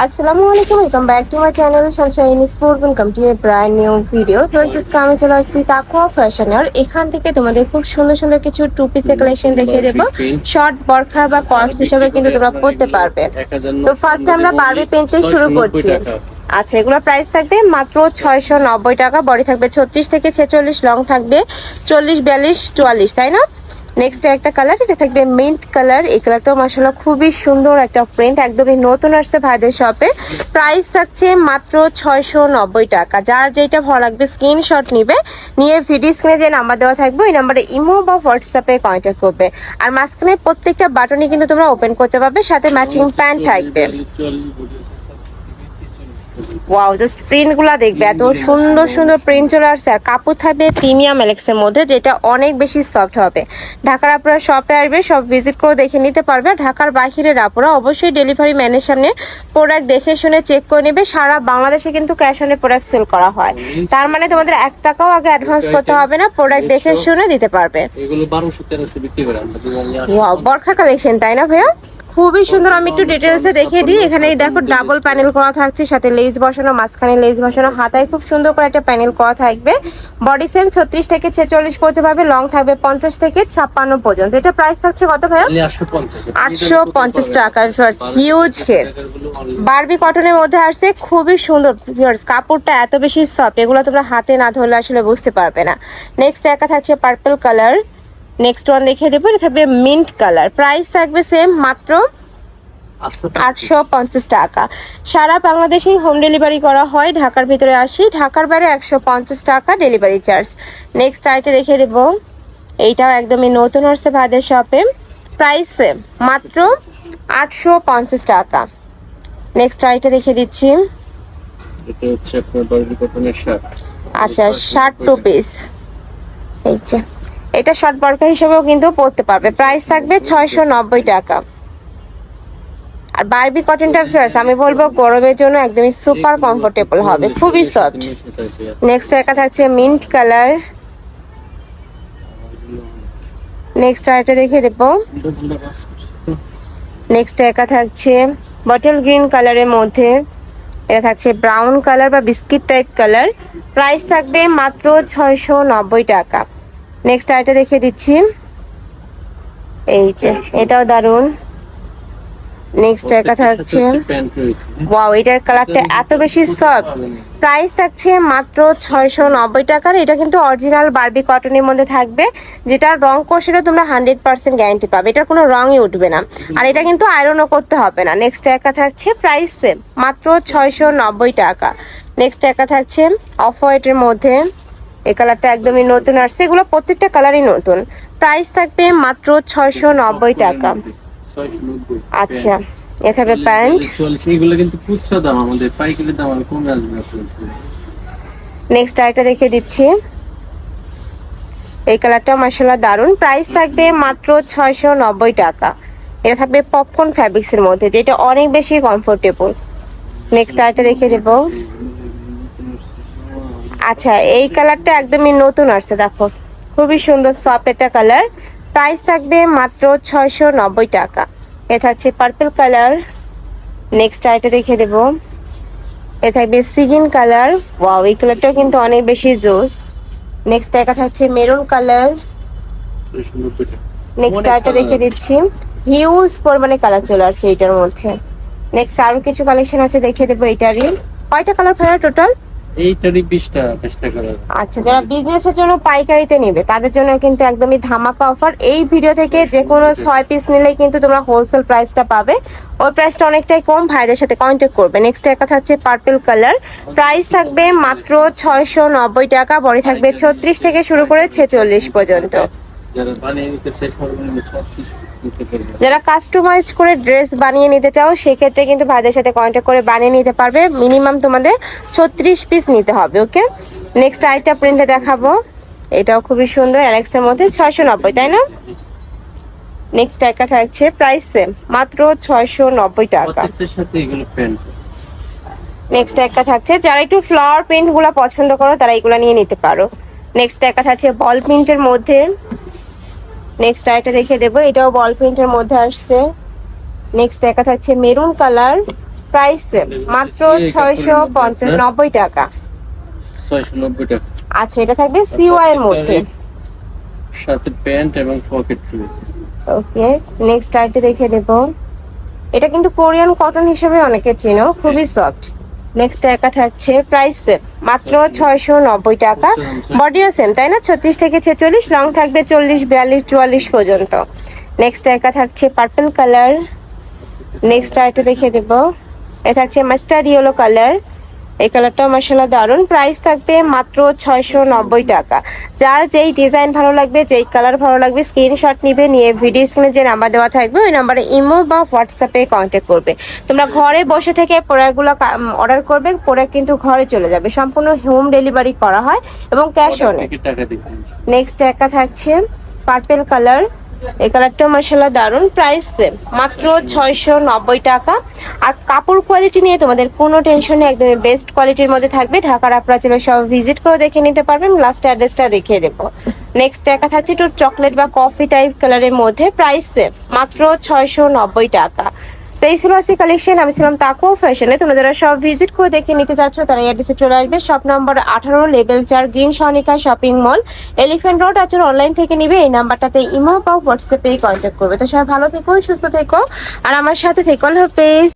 আসসালামু আলাইকুম, welcome back to my channel Sunshine sport. Welcome to A brand new video. First আমি চলে আসছি তাকুয়া ফ্যাশনের। এখান থেকে তোমাদের খুব সুন্দর সুন্দর কিছু টু পিসের কালেকশন দেখিয়ে দেবো। শর্ট বরখা বা কর্স হিসেবে কিন্তু তোমরা পরতে পারবে। তো ফার্স্ট আমরা বারবি পেন্টে শুরু করছি। আচ্ছা, এগুলোর প্রাইস থাকবে মাত্র 690 টাকা। বডি থাকবে 36 থেকে 46, লং থাকবে 40, 42, 44, তাই না? নেক্সট একটা কালার, এটা থাকবে মিন্ট কালার। এই কালারটাও মাশাআল্লাহ খুবই সুন্দর একটা প্রিন্ট, একদমই নতুন আসছে ভাইদের শপে। প্রাইস থাকছে মাত্র 690 টাকা। যার যেটা ভালো লাগবে স্ক্রিনশট নিবে, নিয়ে ভিডিও স্ক্রিনে যে নাম্বার দেওয়া থাকবে ওই নাম্বারে ইমো বা হোয়াটসঅ্যাপে কন্ট্যাক্ট করবে। আর মাঝখানে প্রত্যেকটা বাটনই কিন্তু তোমরা ওপেন করতে পারবে, সাথে ম্যাচিং প্যান্ট থাকবে। ওয়াও, জাস্ট প্রিন্ট গুলা দেখবে, এত সুন্দর সুন্দর প্রিন্ট চলে আসছে। আর কাপড় থাকবে প্রিমিয়াম এলেক্সের মধ্যে, যেটা অনেক বেশি সফট হবে। ঢাকার আপনারা শপে আসবে, সব ভিজিট করে দেখে নিতে পারবে। ঢাকার বাহিরের আপনারা অবশ্যই ডেলিভারি ম্যানের সামনে প্রোডাক্ট দেখে শুনে চেক করে নেবে। সারা বাংলাদেশে কিন্তু ক্যাশ অনে প্রোডাক্ট সেল করা হয়, তার মানে তোমাদের 1 টাকাও আগে অ্যাডভান্স করতে হবে না, প্রোডাক্ট দেখে শুনে দিতে পারবে। এগুলো 1200-1300 বিক্রি করে আমরা। ওয়াও, বরখা কালেকশন তাই না ভাইয়া? খুবই সুন্দর। আমি একটু ডিটেলসে দেখিয়ে দিই। এখানে দেখো ডাবল প্যানেল করা থাকছে, সাথে লেস বসানো, মাঝখানে লেস বসানো, হাতায় খুব সুন্দর করে একটা প্যানেল করা থাকবে। বডি সেম 36 থেকে 46 পড়তে পারবে, লং থাকবে 50 থেকে 56 পর্যন্ত। এটা প্রাইস থাকছে কত ভাইয়া? 850 টাকা। হিউজ ঘের বারবি কটনের মধ্যে আসছে, খুবই সুন্দর। কাপড়টা এত বেশি সফট, এগুলো তোমরা হাতে না ধরলে আসলে বুঝতে পারবে না। নেক্সট একা থাকছে পার্পল কালার। নেক্সট ওয়ান দেখিয়ে দেবো, এটা থাকবে মিন্ট কালার। প্রাইস থাকবে সেম, মাত্র 850 টাকা। সারা বাংলাদেশেই হোম ডেলিভারি করা হয়। ঢাকার ভিতরে 80, ঢাকার বাইরে 150 টাকা ডেলিভারি চার্জ। নেক্সট আইটে দেখিয়ে দেবো, এইটাও একদমই নতুন আসছে ভাইদের শপে। প্রাইস সেম, মাত্র 850 টাকা। নেক্সট আইটে দেখিয়ে দিচ্ছি, এটা হচ্ছে আপনার বারবি কটনের শার্ট। আচ্ছা, শার্ট টু পিস। এই যে এটা শর্ট বরকা হিসেবেও কিন্তু পরতে পারবে। প্রাইস থাকবে 690 টাকা। আর বারবি কটনটা ফিয়ার্স আমি বলবো গরমের জন্য একদমই সুপার কমফোর্টেবল হবে, খুবই সফট। নেক্সট একা থাকছে মিন্ট কালার। নেক্সট আরেকটা দেখিয়ে দেবো। নেক্সট একা থাকছে বটল গ্রিন কালারের মধ্যে, এটা থাকছে ব্রাউন কালার বা বিস্কিট টাইপ কালার। প্রাইস থাকবে মাত্র 690 টাকা। নেক্সট আইটা দেখিয়ে দিচ্ছি, এই যে এটাও দারুন। নেক্সট একা থাকছে, ওয়াও, এটার কালারটা এত বেশি সফট। প্রাইস থাকছে মাত্র 690 টাকার। এটা কিন্তু অরিজিনাল বারবি কটনের মধ্যে থাকবে, যেটা রং কোর্সেরও তোমরা 100% গ্যারান্টি পাবে, এটার কোনো রঙই উঠবে না। আর এটা কিন্তু আয়রনও করতে হবে না। নেক্সট একা থাকছে, প্রাইস সেম, মাত্র 690 টাকা। নেক্সট একা থাকছে অফ হোয়াইটের মধ্যে, এই কালারটা একদমই নতুন আসছে, এগুলো প্রত্যেকটা কালারই নতুন। প্রাইস থাকবে মাত্র 690 টাকা। আচ্ছা, এখানে প্যান্ট। এগুলো কিন্তু খুচরা দাম, আমাদের পাইকারি দাম আর কমে আসবে না। নেক্সট আইটা দেখিয়ে দিচ্ছি, এই কালারটা মাশাআল্লাহ দারুন। প্রাইস থাকবে মাত্র 690 টাকা। এটা থাকবে পপকর্ন ফ্যাব্রিক্সের মধ্যে, যেটা অনেক বেশি কমফোর্টেবল। নেক্সট আইটা দেখিয়ে দেব। আচ্ছা, এই কালারটা একদমই নতুন আসছে, দেখো খুবই সুন্দর সফট একটা কালার। প্রাইস থাকবে মাত্র 690 টাকা। এ থাকছে পার্পল কালার। নেক্সট আইটা দেখিয়ে দেব, এ থাকবে সিগিন কালার। ওয়াও, এই কালারটাও কিন্তু অনেক বেশি জোস। নেক্সট একটা থাকছে মেরুন কালার। নেক্সট আইটা দেখিয়ে দিচ্ছি, হিউজ পরিমাণে কালার চলে আসছে এটার মধ্যে। নেক্সট আরো কিছু কালেকশন আছে, দেখিয়ে দেবো। এটারই কয়টা কালার ভাইয়া টোটাল? এইটারই 20টা কালার। আচ্ছা, যারা বিজনেসের জন্য পাইকারিতে নেবে তাদের জন্য কিন্তু একদমই ধামাকা অফার। এই ভিডিও থেকে যে কোনো 6 পিস নিলেই কিন্তু তোমরা হোলসেল প্রাইসটা পাবে, ওই প্রাইসটা অনেকটাই কম। ভাইদের সাথে কন্ট্যাক্ট করবে। নেক্সট একটা হচ্ছে পার্পল কালার। প্রাইস থাকবে মাত্র 690 টাকা। বডি থাকবে 36 থেকে শুরু করে 46 পর্যন্ত। যারা বানিয়ে নিতে চায় সর্বনিম্ন 6 পিস নিতে পারবে। যারা কাস্টমাইজ করে ড্রেস বানিয়ে নিতে চাও সেক্ষেত্রে কিন্তু ভাইদের সাথে কন্ট্যাক্ট করে বানিয়ে নিতে পারবে। মিনিমাম তোমাদের 36 পিস নিতে হবে, ওকে। নেক্সট আইটা প্রিন্টে দেখাবো, এটাও খুবই সুন্দর, অ্যালেক্সের মধ্যে 690, তাই না? নেক্সট একটা থাকছে প্রাইস সেম, মাত্র 690 টাকা। নেক্সট একটা থাকছে, যারা একটু ফ্লাওয়ার প্রিন্ট গুলা পছন্দ করো তারা এগুলা নিয়ে নিতে পারো। নেক্সট একটা থাকছে বল প্রিন্টের মধ্যে। নেক্সট আইটা দেখে দেবো, এটাও বল প্রিন্টের মধ্যে আসছে। নেক্সট একটা থাকছে মেরুন কালার। প্রাইস সেম মাত্র 690 টাকা। 690 টাকা। আচ্ছা, এটা থাকবে সিওয়াই এর মধ্যে। সাথে প্যান্ট এবং পকেট রয়েছে। ওকে, নেক্সট আইটে দেখে দেব। এটা কিন্তু কোরিয়ান কটন হিসেবে অনেকে চেনো, খুবই সফট। নেক্সট একা থাকছে প্রাইস সেম মাত্র 690 টাকা। বডিও সেম তাই না, 36 থেকে 46, লং থাকবে 40, 42, 44 পর্যন্ত। নেক্সট একা থাকছে পার্পল কালার। নেক্সট আইটে দেখে দেব। এটা থাকছে মাস্টার্ড ইয়েলো কালার। এই কালারটাও মাশাআল্লাহ দারুন। প্রাইস থাকবে মাত্র 690 টাকা। যার যেই ডিজাইন ভালো লাগবে, যেই কালার ভালো লাগবে, স্ক্রিনশট নিবে, নিয়ে ভিডিও স্ক্রিনে যে নাম্বার দেওয়া থাকবে ওই নাম্বারে ইমো বা হোয়াটসঅ্যাপে কন্ট্যাক্ট করবে। তোমরা ঘরে বসে থেকে প্রোডাক্টগুলো অর্ডার করবে, প্রোডাক্ট কিন্তু ঘরে চলে যাবে। সম্পূর্ণ হোম ডেলিভারি করা হয় এবং ক্যাশ অনে। টাকা দিবেন। নেক্সট একটা থাকছে পার্পল কালার। এই কালারটাও মাশাআল্লাহ দারুন। প্রাইস সেম মাত্র 690 টাকা। আর কাপড় কোয়ালিটি নিয়ে তোমাদের কোনো টেনশন নেই, একদমই বেস্ট কোয়ালিটির মধ্যে থাকবে। ঢাকার আপনারা চলে সব ভিজিট করে দেখে নিতে পারবেন। লাস্ট অ্যাড্রেসটা দেখিয়ে দেবো। নেক্সট একটা থাকছে একটু চকলেট বা কফি টাইপ কালারের মধ্যে। প্রাইস সেম মাত্র 690 টাকা। তো এই ছিল আজকে কালেকশন। আমি ছিলাম তাকুয়া ফ্যাশনে। তোমরা যারা সব ভিজিট করে দেখে নিতে চাচ্ছ তারা অ্যাড্রেসে চলে আসবে। Shop number 18, level 4, green Sonica shopping mall, elephant road. আচার অনলাইন থেকে নিবে, এই নাম্বারটাতে ইমো বা হোয়াটসঅ্যাপে কন্ট্যাক্ট করবে। তো সবাই ভালো থেকো, সুস্থ থেকো, আর আমার সাথে থেকো। আল্লাহ হাফেজ।